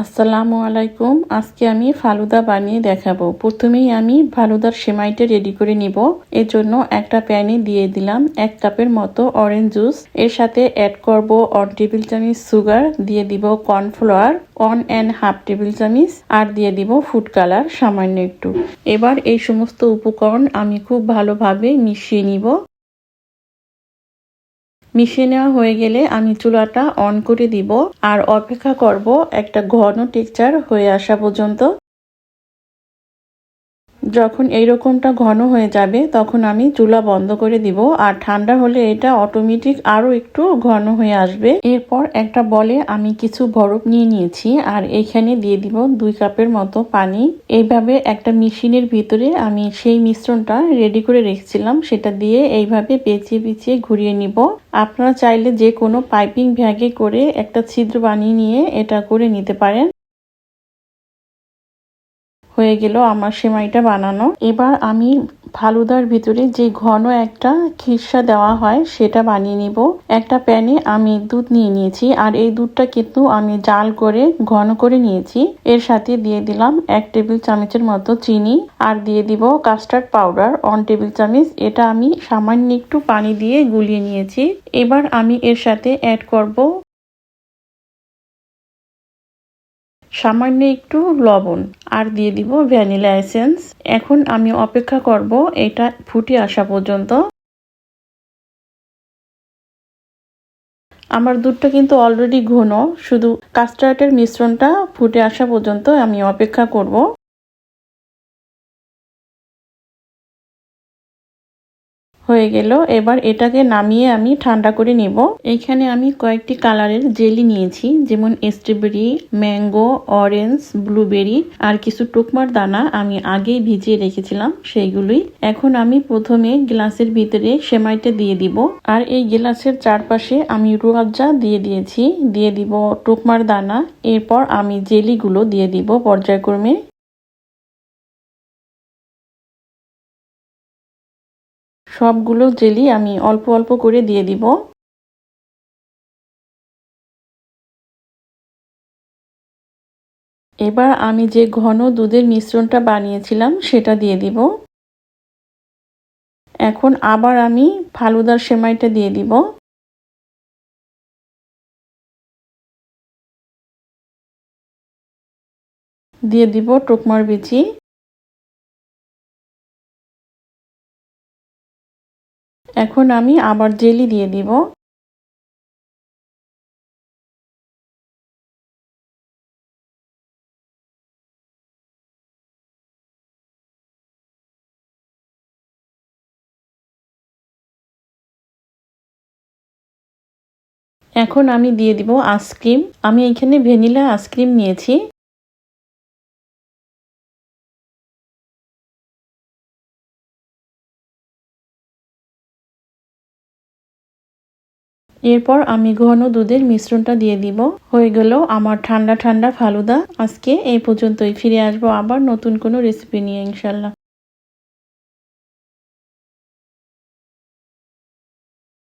আসসালামু আলাইকুম। আজকে আমি ফালুদা বানিয়ে দেখাবো। প্রথমেই আমি ফালুদার সেমাইটা রেডি করে নিব। এর জন্য একটা প্যানে দিয়ে দিলাম 1 কাপের মতো অরেঞ্জ জুস। এর সাথে অ্যাড করব 1 টেবিল চামচ সুগার, দিয়ে দিব কর্নফ্লাওয়ার 1.5 টেবিল চামচ, আর দিয়ে দিব ফুড কালার সামান্য একটু। এবার এই সমস্ত উপকরণ আমি খুব ভালোভাবে মিশিয়ে নিব। মিশিয়ে নেওয়া হয়ে গেলে আমি চুলাটা অন করে দিব আর অপেক্ষা করব একটা ঘন টেক্সচার হয়ে আসা পর্যন্ত। যখন এইরকমটা ঘন হয়ে যাবে তখন আমি চুলা বন্ধ করে দিব, আর ঠান্ডা হলে এটা অটোমেটিক আরো একটু ঘন হয়ে আসবে। এরপর একটা বলে আমি কিছু বরফ নিয়ে নিয়েছি আর এখানে দিয়ে দিব 2 কাপের মতো পানি। এইভাবে একটা মেশিনের ভিতরে আমি সেই মিশ্রণটা রেডি করে রেখেছিলাম, সেটা দিয়ে এইভাবে পেঁচিয়ে পেঁচিয়ে ঘুরিয়ে নিব। আপনারা চাইলে যে কোনো পাইপিং ব্যাগে করে একটা ছিদ্র বানিয়ে নিয়ে এটা করে নিতে পারেন। হয়ে গেল আমার সেমাইটা বানানো। এবার আমি ফালুদার ভিতরে যে ঘন একটা খিরসা দেওয়া হয় সেটা বানিয়ে নিব। একটা প্যানে আমি দুধ নিয়ে নিয়েছি আর এই দুধটা কিন্তু আমি জাল করে ঘন করে নিয়েছি। এর সাথে দিয়ে দিলাম 1 টেবিল চামচের মতো চিনি, আর দিয়ে দিব কাস্টার্ড পাউডার 1 টেবিল চামচ। এটা আমি সামান্য একটু পানি দিয়ে গুলিয়ে নিয়েছি। এবার আমি এর সাথে অ্যাড করব সামান্য একটু লবণ, আর দিয়ে দিব ভ্যানিলা এসেন্স। এখন আমি অপেক্ষা করব এটা ফুটে আসা পর্যন্ত। আমার দুধটা কিন্তু অলরেডি ঘন, শুধু কাস্টার্ডের মিশ্রণটা ফুটে আসা পর্যন্ত আমি অপেক্ষা করব। হয়ে গেল। এবার এটাকে নামিয়ে আমি ঠান্ডা করে নেব। এখানে আমি কয়েকটি কালারের জেলি নিয়েছি, যেমন স্ট্রবেরি, ম্যাঙ্গো, অরেঞ্জ, ব্লুবেরি, আর কিছু টোকমার দানা আমি আগেই ভিজিয়ে রেখেছিলাম সেইগুলোই। এখন আমি প্রথমে গ্লাসের ভিতরে সেমাইটা দিয়ে দিব, আর এই গ্লাসের চারপাশে আমি রুয়াবজা দিয়ে দিয়েছি। দিয়ে দিব টোকমার দানা। এরপর আমি জেলিগুলো দিয়ে দিব পর্যায়ক্রমে। সবগুলো জেলি আমি অল্প অল্প করে দিয়ে দিব। এবার আমি যে ঘন দুধের মিশ্রণটা বানিয়েছিলাম সেটা দিয়ে দিব। এখন আবার আমি ফালুদার সেমাইটা দিয়ে দিব। দিয়ে দিব টোকমার বিচি। এখন আমি আবার জেলি দিয়ে দিব। এখন আমি দিয়ে দিব আইসক্রিম। আমি এখানে ভ্যানিলা আইসক্রিম নিয়েছি। এরপর আমি ঘন দুধের মিশ্রণটা দিয়ে দিব। হয়ে গেল আমার ঠান্ডা ঠান্ডা ফালুদা। আজকে এই পর্যন্তই। ফিরে আসবো আবার নতুন কোনো রেসিপি নিয়ে ইনশাল্লাহ।